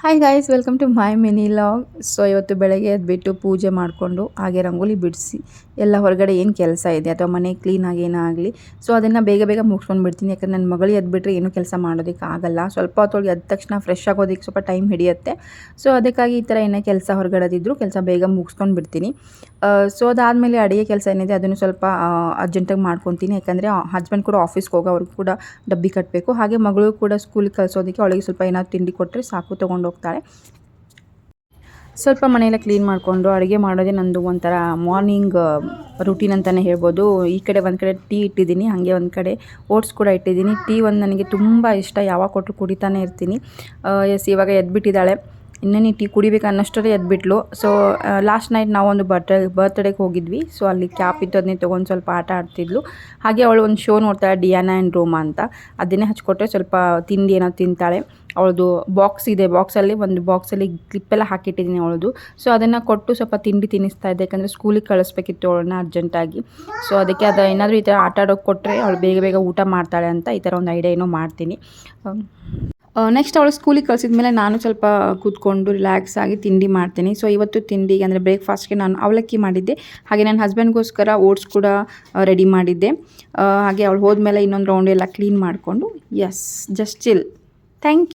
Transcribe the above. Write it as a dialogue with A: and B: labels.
A: Hi guys, welcome to my mini log. So ಇವತ್ತು ಬೆಳಗ್ಗೆ ಎದ್ಬಿಟ್ಟು ಪೂಜೆ ಮಾಡಿಕೊಂಡು ಹಾಗೆ ರಂಗೋಲಿ ಬಿಡಿಸಿ ಎಲ್ಲ ಹೊರಗಡೆ ಏನು ಕೆಲಸ ಇದೆ ಅಥವಾ ಮನೆ ಕ್ಲೀನಾಗಿ ಏನೇ ಆಗಲಿ ಸೊ ಅದನ್ನು ಬೇಗ ಬೇಗ ಮುಗಿಸ್ಕೊಂಡು ಬಿಡ್ತೀನಿ. ಯಾಕಂದರೆ ನನ್ನ ಮಗಳು ಎದ್ಬಿಟ್ರೆ ಏನೂ ಕೆಲಸ ಮಾಡೋದಕ್ಕೆ ಆಗಲ್ಲ. ಸ್ವಲ್ಪ ಹೊತ್ತೊಳಗೆ ಎದ್ದ ತಕ್ಷಣ ಫ್ರೆಶ್ ಆಗೋದಕ್ಕೆ ಸ್ವಲ್ಪ ಟೈಮ್ ಹಿಡಿಯುತ್ತೆ. ಸೊ ಅದಕ್ಕಾಗಿ ಈ ಥರ ಏನೇ ಕೆಲಸ ಹೊರಗಡೆದಿದ್ರು ಕೆಲಸ ಬೇಗ ಮುಗಿಸ್ಕೊಂಡು ಬಿಡ್ತೀನಿ. ಸೊ ಅದಾದಮೇಲೆ ಅಡುಗೆ ಕೆಲಸ ಏನಿದೆ ಅದನ್ನು ಸ್ವಲ್ಪ ಅರ್ಜೆಂಟಾಗಿ ಮಾಡ್ಕೊತೀನಿ. ಯಾಕಂದರೆ ಹಸ್ಬೆಂಡ್ ಕೂಡ ಆಫೀಸ್ಗೆ ಹೋಗೋವ್ರಿಗೂ ಕೂಡ ಡಬ್ಬಿ ಕಟ್ಟಬೇಕು. ಹಾಗೆ ಮಗಳು ಕೂಡ ಸ್ಕೂಲಿಗೆ ಕಳಿಸೋದಕ್ಕೆ ಅವಳಿಗೆ ಸ್ವಲ್ಪ ಏನಾದ್ರು ತಿಂಡಿ ಕೊಟ್ಟರೆ ಸಾಕು, ತೊಗೊಂಡು ಹೋಗ್ತಾಳೆ. ಸ್ವಲ್ಪ ಮನೆಯೆಲ್ಲ ಕ್ಲೀನ್ ಮಾಡಿಕೊಂಡು ಅಡುಗೆ ಮಾಡೋದೇ ನಂದು ಒಂಥರ ಮಾರ್ನಿಂಗ್ ರೂಟೀನ್ ಅಂತಲೇ ಹೇಳ್ಬೋದು. ಈ ಕಡೆ ಒಂದು ಕಡೆ ಟೀ ಇಟ್ಟಿದ್ದೀನಿ, ಹಾಗೆ ಒಂದು ಕಡೆ ಓಟ್ಸ್ ಕೂಡ ಇಟ್ಟಿದ್ದೀನಿ. ಟೀ ಒಂದು ನನಗೆ ತುಂಬ ಇಷ್ಟ, ಯಾವಾಗ ಕೊಟ್ಟರು ಕುಡಿತಾನೆ ಇರ್ತೀನಿ. ಇವಾಗ ಎದ್ಬಿಟ್ಟಿದ್ದಾಳೆ, ಇನ್ನೇನು ಟೀ ಕುಡಿಬೇಕು ಅನ್ನೋಷ್ಟರೇ ಎದ್ಬಿಟ್ಲು. ಸೊ ಲಾಸ್ಟ್ ನೈಟ್ ನಾವೊಂದು ಬರ್ತ್ಡೇಗೆ ಹೋಗಿದ್ವಿ. ಸೊ ಅಲ್ಲಿ ಕ್ಯಾಪ್ ಇತ್ತು, ಅದನ್ನೇ ತೊಗೊಂಡು ಸ್ವಲ್ಪ ಆಟ ಆಡ್ತಿದ್ಲು. ಹಾಗೆ ಅವಳು ಒಂದು ಶೋ ನೋಡ್ತಾಳೆ, ಡಿಯಾನಾ ಆ್ಯಂಡ್ ರೋಮಾ ಅಂತ. ಅದನ್ನೇ ಹಚ್ಕೊಟ್ರೆ ಸ್ವಲ್ಪ ತಿಂಡಿ ಏನೋ ತಿಂತಾಳೆ. ಅವಳದು ಬಾಕ್ಸ್ ಇದೆ, ಒಂದು ಬಾಕ್ಸಲ್ಲಿ ಕ್ಲಿಪ್ಪೆಲ್ಲ ಹಾಕಿಟ್ಟಿದ್ದೀನಿ ಅವಳದು. ಸೊ ಅದನ್ನು ಕೊಟ್ಟು ಸ್ವಲ್ಪ ತಿಂಡಿ ತಿನ್ನಿಸ್ತಾ ಇದ್ದೆ, ಯಾಕಂದರೆ ಸ್ಕೂಲಿಗೆ ಕಳಿಸ್ಬೇಕಿತ್ತು ಅವಳನ್ನ ಅರ್ಜೆಂಟಾಗಿ. ಸೊ ಅದಕ್ಕೆ ಅದು ಏನಾದರೂ ಈ ಥರ ಆಟ ಆಡೋಕ್ಕೆ ಕೊಟ್ಟರೆ ಅವಳು ಬೇಗ ಬೇಗ ಊಟ ಮಾಡ್ತಾಳೆ ಅಂತ ಈ ಥರ ಒಂದು ಐಡಿಯಾ ಏನೋ ಮಾಡ್ತೀನಿ. ನೆಕ್ಸ್ಟ್ ಅವಳು ಸ್ಕೂಲಿಗೆ ಕಳಿಸಿದ ಮೇಲೆ ನಾನು ಸ್ವಲ್ಪ ಕೂತ್ಕೊಂಡು ರಿಲ್ಯಾಕ್ಸ್ ಆಗಿ ತಿಂಡಿ ಮಾಡ್ತೀನಿ. ಸೊ ಇವತ್ತು ತಿಂಡಿಗೆ ಅಂದರೆ ಬ್ರೇಕ್ಫಾಸ್ಟ್ಗೆ ನಾನು ಅವಲಕ್ಕಿ ಮಾಡಿದ್ದೆ. ಹಾಗೆ ನನ್ನ ಹಸ್ಬೆಂಡ್ಗೋಸ್ಕರ ಓಟ್ಸ್ ಕೂಡ ರೆಡಿ ಮಾಡಿದ್ದೆ. ಹಾಗೆ ಅವಳು ಹೋದ್ಮೇಲೆ ಇನ್ನೊಂದು ರೌಂಡ್ ಎಲ್ಲ ಕ್ಲೀನ್ ಮಾಡಿಕೊಂಡು ಜಸ್ಟ್ ಚಿಲ್. Thank you.